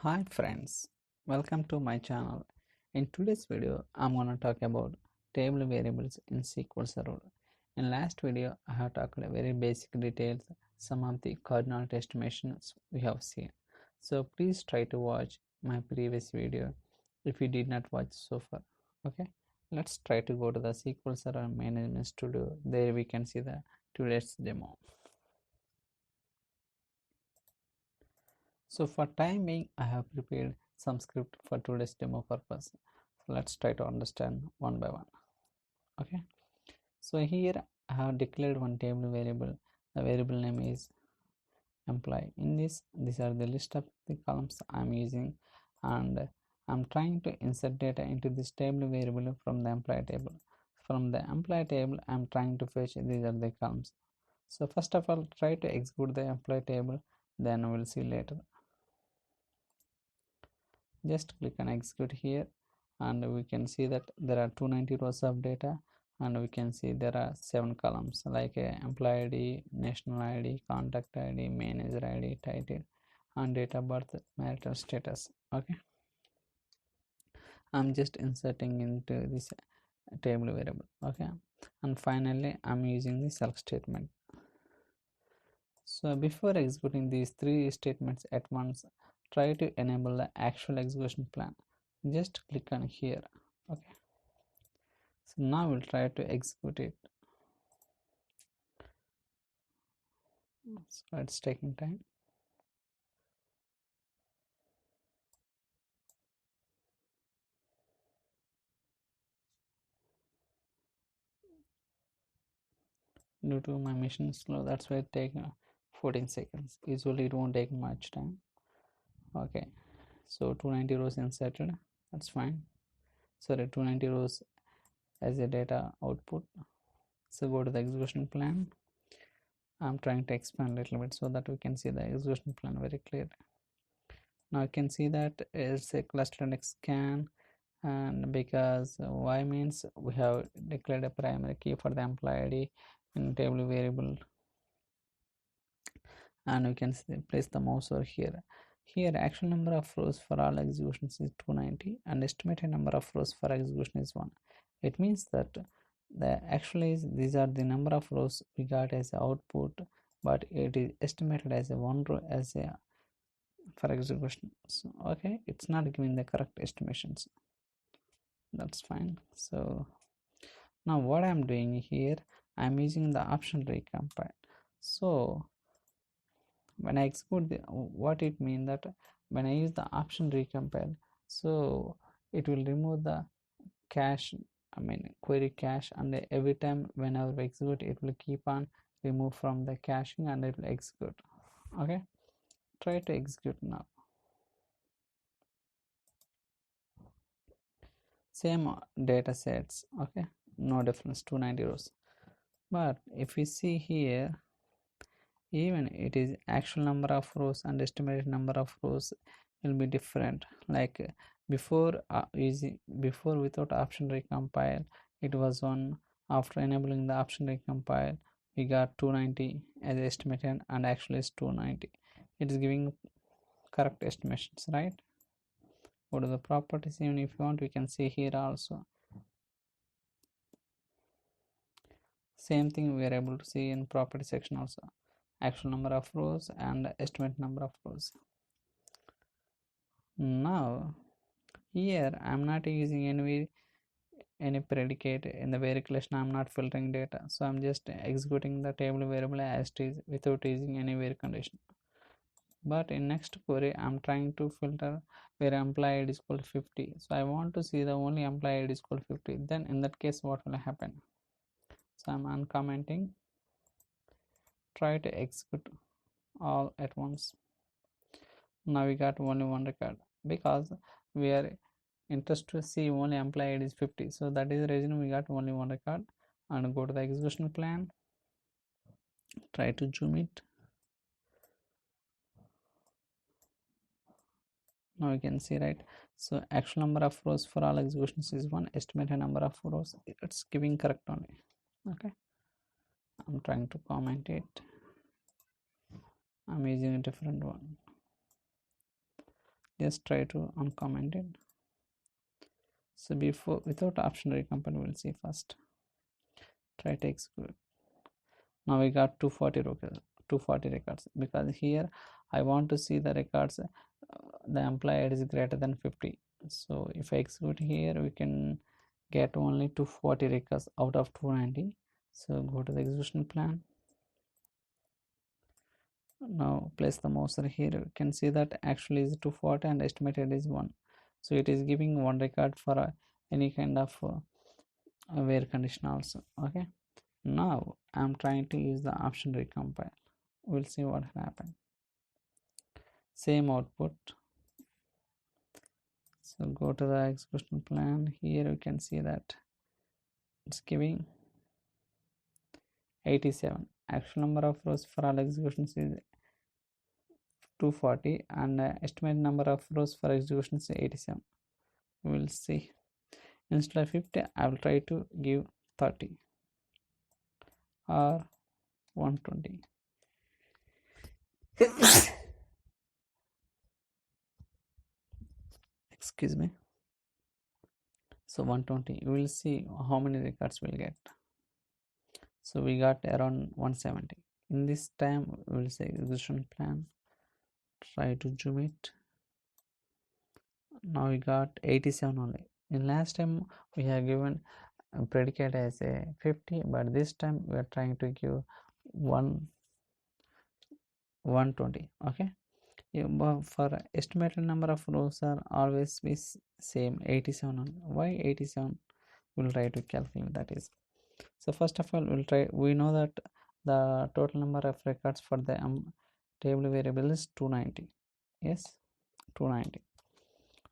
Hi friends, welcome to my channel. In today's video, I'm gonna talk about table variables in SQL Server. In last video, I have talked very basic details, some of the coordinate estimations we have seen. So please try to watch my previous video if you did not watch so far. Okay, let's try to go to the SQL Server Management Studio. There we can see the today's demo. So for time being, I have prepared some script for today's demo purpose. So let's try to understand one by one. Okay. So here I have declared one table variable. The variable name is employee. In this, these are the list of the columns I'm using, and I'm trying to insert data into this table variable from the employee table. From the employee table, I'm trying to fetch these are the columns. So first of all, try to execute the employee table, then we'll see later. Just click on execute here, and we can see that there are 290 rows of data, and we can see there are 7 columns like employee id, national id, contact id, manager id, title, and date of birth, marital status. Okay, I'm just inserting into this table variable. Okay, and finally I'm using the self statement. So before executing these 3 statements at once, try to enable the actual execution plan. Just click on here. Okay, so now we'll try to execute it. So it's taking time. Due to my machine slow, that's why it takes 14 seconds. Usually it won't take much time. Okay, so 290 rows inserted, that's fine. Sorry, 290 rows as a data output. So go to the execution plan. I'm trying to expand a little bit so that we can see the execution plan very clearly. Now you can see that it's a clustered scan, and because y means we have declared a primary key for the employee id in table variable, and we can place the mouse over here. Here actual number of rows for all executions is 290 and estimated number of rows for execution is 1. It means that the actually these are the number of rows we got as output, but it is estimated as a 1 row as a for execution. So okay, it's not giving the correct estimations. That's fine. So now what I'm doing here, I'm using the option recompile. So when I execute what it means that when I use the option recompile, so it will remove the cache, query cache, and every time whenever we execute, it will keep on remove from the caching and it will execute. Okay, try to execute now. Same data sets. Okay, no difference, 290 rows. But if we see here, even it is actual number of rows and estimated number of rows will be different. Like before without option recompile it was 1. After enabling the option recompile we got 290 as estimated, and actually is 290. It is giving correct estimations, right? Go to the properties. Even if you want, we can see here also same thing we are able to see in property section also, actual number of rows and estimate number of rows. Now here I'm not using any predicate in the variable collection. I'm not filtering data, so I'm just executing the table variable as it is without using any where condition. But in next query I'm trying to filter where employee id is equal to 50, so I want to see the only employee id is equal to 50. Then in that case what will happen? So I'm uncommenting, try to execute all at once. Now we got only one record because we are interested to see only employee id is 50, so that is the reason we got only one record. And go to the execution plan, try to zoom it. Now you can see, right? So actual number of rows for all executions is 1, estimated number of rows it's giving correct only. Okay, I'm trying to comment it, I'm using a different one. Just try to uncomment it. So before, without option recompile, we'll see first. Try to execute. Now we got 240 records, because here I want to see the records the employee ID is greater than 50. So if I execute here, we can get only 240 records out of 290. So go to the execution plan. Now place the mouse here. You can see that actually is 240 and estimated is 1. So it is giving one record for any kind of where condition also. Okay, now I'm trying to use the option recompile. We'll see what happens. Same output. So go to the execution plan. Here you can see that it's giving 87. Actual number of rows for all executions is 240 and estimated number of rows for executions is 87. We will see. Instead of 50, I will try to give 30 or 120. Excuse me. So 120. You will see how many records we'll get. So we got around 170. In this time, we will say execution plan. Try to zoom it. Now we got 87 only. In last time we have given a predicate as a 50, but this time we are trying to give 120. Okay, for estimated number of rows are always be same 87 only. Why 87? We'll try to calculate that is. So first of all, we know that the total number of records for the table variable is 290. Yes, 290.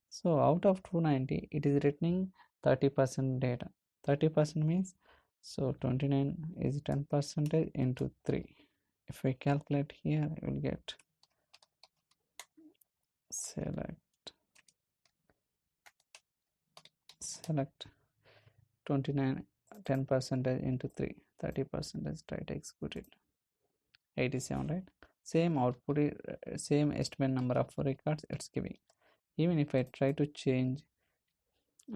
So out of 290, it is returning 30% data. 30% means, so 29 is 10% into 3. If we calculate here, you will get select 29, 10% into 3, 30%. Try to execute it. 87, right? Same output, same estimate number of records it's giving. Even if I try to change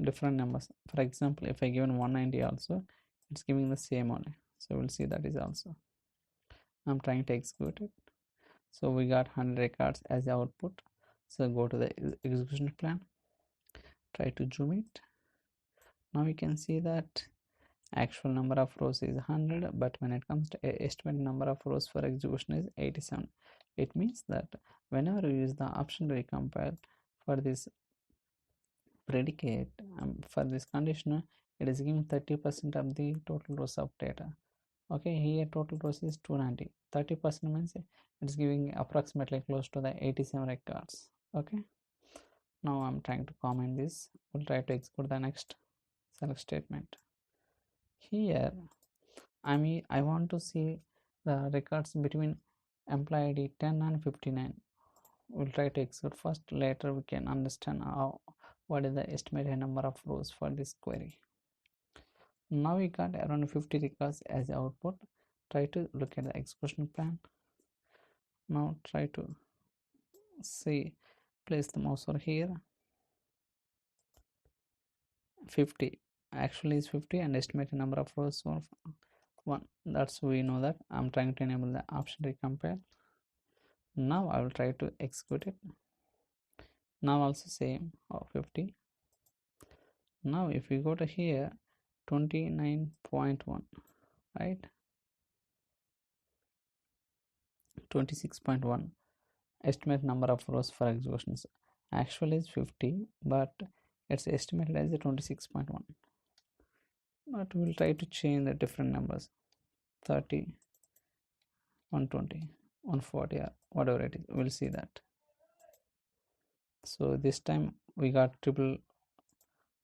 different numbers, for example, if I given 190 also, it's giving the same only. So we'll see that is also. I'm trying to execute it. So we got 100 records as the output. So go to the execution plan. Try to zoom it. Now we can see that actual number of rows is 100, but when it comes to estimated number of rows for execution is 87. It means that whenever you use the option recompile for this predicate, for this condition, it is giving 30% of the total rows of data. Okay, here total rows is 290. 30% means it's giving approximately close to the 87 records. Okay, now I'm trying to comment this. We'll try to execute the next select statement. Here I want to see the records between employee ID 10 and 59. We'll try to execute first. Later we can understand what is the estimated number of rows for this query. Now we got around 50 records as the output. Try to look at the execution plan. Now try to see, place the mouse over here. 50 actually is 50 and estimated number of rows of 1. That's we know that. I'm trying to enable the option recompile. Now I will try to execute it. Now also same 50. Now if we go to here 29.1, right, 26.1 estimate number of rows for executions. Actually is 50, but it's estimated as a 26.1. But we'll try to change the different numbers, 30, 120, 140, or whatever it is. We'll see that. So this time we got triple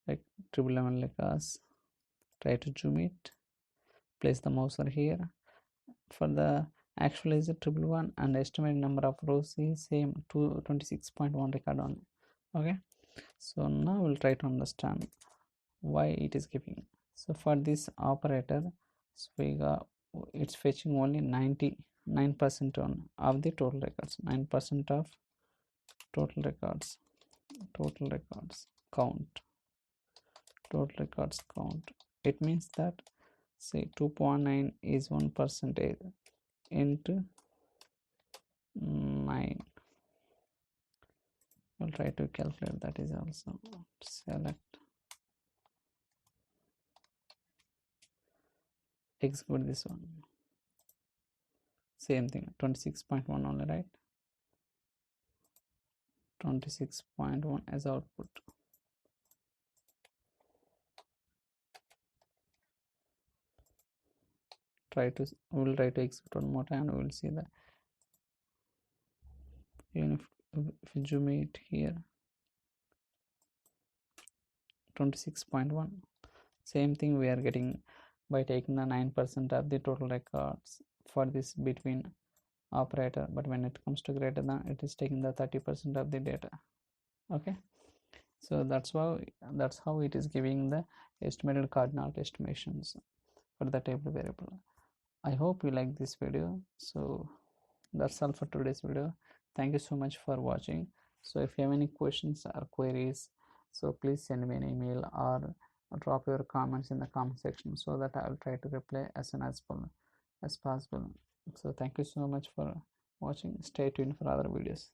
level records. Try to zoom it. Place the mouse over here. For the actual is a 111 and estimated number of rows is same 26.1 record only. Okay, so now we'll try to understand why it is giving. So for this operator, so we got, it's fetching only 99% of the total records. 9% of total records. total records count, total records count. It means that, say, 2.9 is 1% into 9. We'll try to calculate that is also. Select, execute this one. Same thing, 26.1 only, right? 26.1 as output. We'll try to execute one more time and we'll see that. Even if you zoom it here, 26.1, same thing we are getting by taking the 9% of the total records for this between operator, but when it comes to greater than, it is taking the 30% of the data. Okay, so that's how it is giving the estimated coordinate estimations for the table variable. I hope you like this video. So that's all for today's video. Thank you so much for watching. So if you have any questions or queries, so please send me an email or drop your comments in the comment section so that I will try to reply as soon as possible. So thank you so much for watching. Stay tuned for other videos.